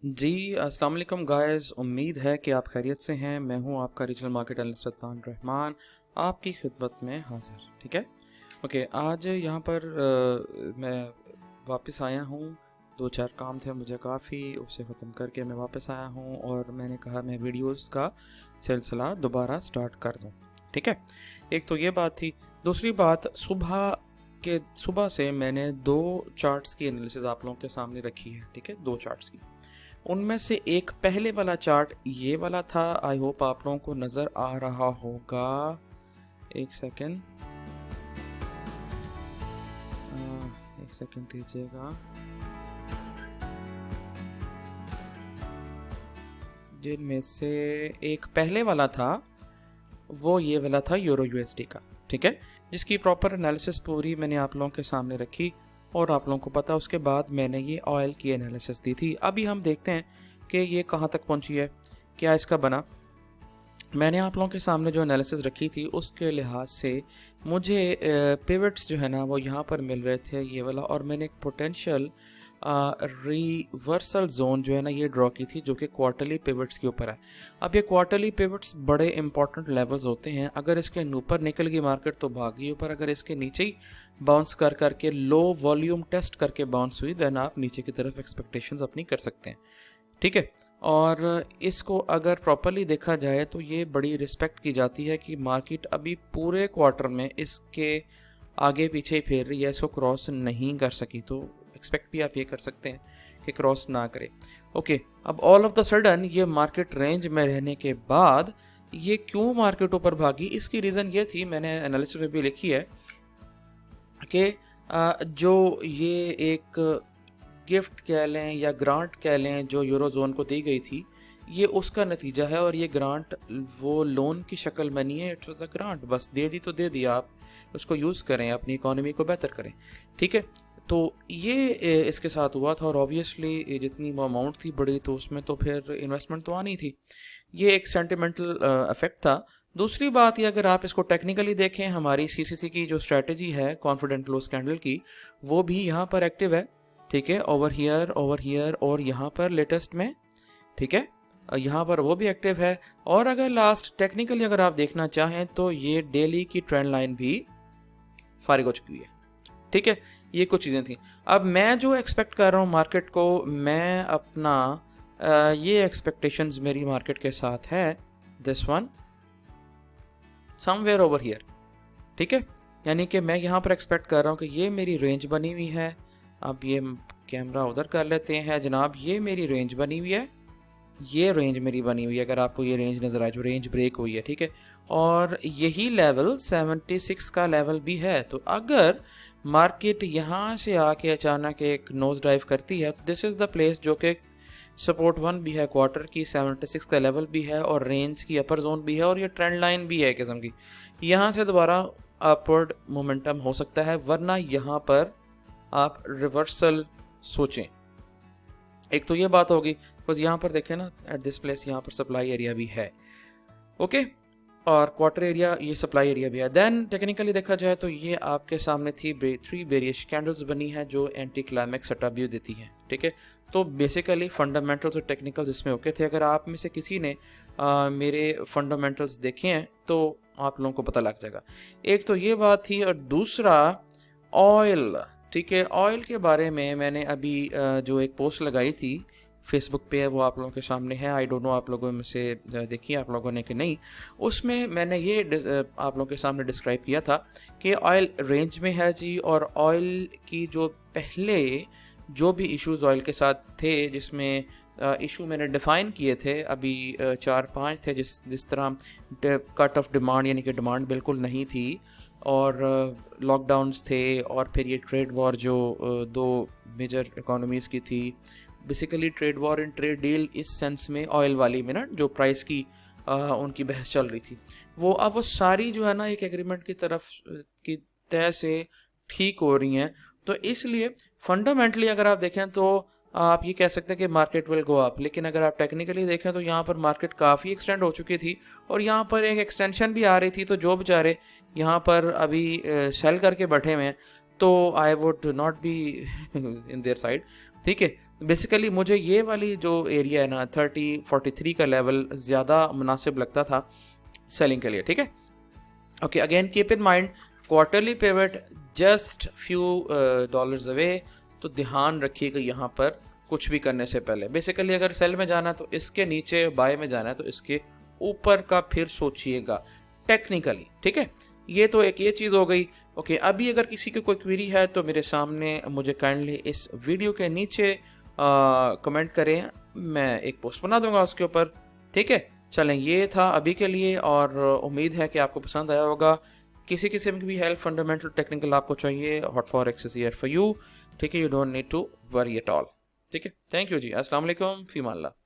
जी, अस्सलाम वालेकुम गाइस। उम्मीद है कि आप खैरियत से हैं। मैं हूं आपका regional market analyst Adnan Rahman, आपकी खिदमत में हाज़िर। ठीक है, ओके। आज यहाँ पर मैं वापस आया हूँ। 2-4 काम थे मुझे काफ़ी, उसे ख़त्म करके मैं वापस आया हूँ और मैंने कहा मैं वीडियोस का सिलसिला दोबारा स्टार्ट कर दूँ। ठीक है, एक तो ये बात थी। दूसरी बात, सुबह से मैंने 2 चार्ट्स की एनालिसिस आप लोगों के सामने रखी है। ठीक है, 2 चार्ट्स की। उनमें से एक पहले वाला चार्ट ये वाला था। आई होप आप लोगों को नज़र आ रहा होगा। एक सेकेंड, एक सेकेंड दीजिएगा। जिनमें से एक पहले वाला था वो ये वाला था यूरो यूएसडी का। ठीक है, जिसकी प्रॉपर एनालिसिस पूरी मैंने आप लोगों के सामने रखी और आप लोगों को पता उसके बाद मैंने ये ऑयल की एनालिसिस दी थी। अभी हम देखते हैं कि ये कहाँ तक पहुँची है, क्या इसका बना। मैंने आप लोगों के सामने जो एनालिसिस रखी थी उसके लिहाज से मुझे पिवट्स जो है ना वो यहाँ पर मिल रहे थे, ये वाला। और मैंने एक पोटेंशियल रिवर्सल जोन जो है ना ये ड्रॉ की थी, जो कि क्वार्टरली पिवट्स के ऊपर है। अब ये क्वार्टरली पिवट्स बड़े इंपॉर्टेंट लेवल्स होते हैं। अगर इसके ऊपर निकल गई मार्केट तो भागी ऊपर, अगर इसके नीचे ही बाउंस कर करके लो वॉल्यूम टेस्ट करके बाउंस हुई, देन आप नीचे की तरफ एक्सपेक्टेशंस अपनी कर सकते हैं। ठीक है, और इसको अगर प्रॉपरली देखा जाए तो ये बड़ी रिस्पेक्ट की जाती है कि मार्केट अभी पूरे क्वार्टर में इसके आगे पीछे ही फेर रही है, इसको क्रॉस नहीं कर सकी। तो एक्सपेक्ट भी आप ये कर सकते हैं कि क्रॉस ना करे। ओके, अब ऑल ऑफ द सडन ये मार्केट रेंज में रहने के बाद ये क्यों मार्केट ऊपर भागी, इसकी रीज़न ये थी, मैंने एनालिसिस में भी लिखी है कि जो ये एक गिफ्ट कह लें या ग्रांट कह लें जो यूरोजोन को दी गई थी, ये उसका नतीजा है। और ये ग्रांट वो लोन की शक्ल में नहीं है, इट वाज अ ग्रांट। बस दे दी तो दे दिया, आप उसको यूज़ करें, अपनी इकोनॉमी को बेहतर करें। ठीक है, तो ये इसके साथ हुआ था। और ऑब्वियसली जितनी वो अमाउंट थी बड़ी, तो उसमें तो फिर इन्वेस्टमेंट तो आनी थी। ये एक सेंटिमेंटल इफेक्ट था। दूसरी बात ये, अगर आप इसको टेक्निकली देखें, हमारी सीसीसी की जो स्ट्रेटजी है कॉन्फिडेंट क्लोज कैंडल की, वो भी यहाँ पर एक्टिव है। ठीक है, ओवर हियर और यहाँ पर लेटेस्ट में। ठीक है, यहाँ पर वो भी एक्टिव है। और अगर लास्ट टेक्निकली अगर आप देखना चाहें तो ये डेली की ट्रेंड लाइन भी फारिग हो चुकी है। ठीक है, ये कुछ चीज़ें थी। अब मैं जो एक्सपेक्ट कर रहा हूँ मार्केट को, मैं अपना ये एक्सपेक्टेशंस मेरी मार्केट के साथ है this one, somewhere over here. ठीक है, यानी कि मैं यहाँ पर एक्सपेक्ट कर रहा हूँ कि ये मेरी रेंज बनी हुई है। अब ये कैमरा उधर कर लेते हैं जनाब, ये मेरी रेंज बनी हुई है, ये रेंज मेरी बनी हुई है। अगर आपको ये रेंज नज़र आए जो रेंज ब्रेक हुई है, ठीक है, और यही लेवल 76 का लेवल भी है। तो अगर मार्केट यहाँ से आके अचानक एक नोज डाइव करती है तो दिस इज़ द प्लेस जो कि सपोर्ट 1 भी है क्वार्टर की, 76 का लेवल भी है और रेंज की अपर जोन भी है और ये ट्रेंड लाइन भी है किस्म की। यहाँ से दोबारा अपवर्ड मोमेंटम हो सकता है, वरना यहाँ पर आप रिवर्सल सोचें। एक तो ये बात होगी, बिकॉज यहाँ पर देखें ना, एट दिस प्लेस यहाँ पर सप्लाई एरिया भी है। ओके, और क्वार्टर एरिया, ये सप्लाई एरिया भी है। देन टेक्निकली देखा जाए तो ये आपके सामने थी 3 बेरिश कैंडल्स बनी हैं जो एंटी क्लाइमेक्स सेटअप भी देती हैं। ठीक है, तो बेसिकली फंडामेंटल्स और टेक्निकल्स इसमें ओके थे। अगर आप में से किसी ने मेरे फंडामेंटल्स देखे हैं तो आप लोगों को पता लग जाएगा। एक तो ये बात थी, और दूसरा ऑयल। ठीक है, ऑयल के बारे में मैंने अभी जो एक पोस्ट लगाई थी फेसबुक पे है, वो आप लोगों के सामने है। आई डोंट नो आप लोगों में से देखी आप लोगों ने कि नहीं। उसमें मैंने ये आप लोगों के सामने डिस्क्राइब किया था कि ऑयल रेंज में है जी, और ऑयल की जो पहले जो भी इश्यूज ऑयल के साथ थे, जिसमें इशू मैंने डिफ़ाइन किए थे अभी 4-5 थे, जिस तरह कट ऑफ डिमांड, यानी कि डिमांड बिल्कुल नहीं थी, और लॉकडाउन्स थे, और फिर ये ट्रेड वॉर जो 2 मेजर इकोनॉमीज़ की थी। Basically trade war and trade deal इस सेंस में ऑयल वाली में ना, जो प्राइस की उनकी बहस चल रही थी, वो अब वो सारी जो है ना एक एग्रीमेंट की तरफ की तय से ठीक हो रही हैं। तो इसलिए फंडामेंटली अगर आप देखें तो आप ये कह सकते हैं कि मार्केट विल गो अप। लेकिन अगर आप टेक्निकली देखें तो यहाँ पर मार्केट काफ़ी एक्सटेंड हो चुकी थी और यहाँ पर एक एक्सटेंशन भी आ रही थी। तो जो बेचारे यहाँ पर अभी सेल करके बैठे हुए हैं, तो I would not be in their side. ठीक है, बेसिकली मुझे ये वाली जो एरिया है ना 3043 का लेवल ज़्यादा मुनासिब लगता था सेलिंग के लिए, ठीक है। Okay, again keep in mind quarterly pivot just few dollars away, तो ध्यान रखिएगा यहाँ पर कुछ भी करने से पहले। बेसिकली अगर सेल में जाना है तो इसके नीचे, बाय में जाना है तो इसके ऊपर का फिर सोचिएगा टेक्निकली, ठीक है। ये तो एक ये चीज़ हो गई। ओके, अभी अगर किसी की कोई क्वेरी है तो मेरे सामने मुझे काइंडली इस वीडियो के नीचे कमेंट करें, मैं एक पोस्ट बना दूंगा उसके ऊपर, ठीक है। चलें, ये था अभी के लिए और उम्मीद है कि आपको पसंद आया होगा। किसी किस्म की भी हेल्प फंडामेंटल टेक्निकल आपको चाहिए, hot for access here for you, ठीक है। You don't need to worry at all, ठीक है। थैंक यू जी, अस्सलाम वालेकुम, फीमान अल्लाह।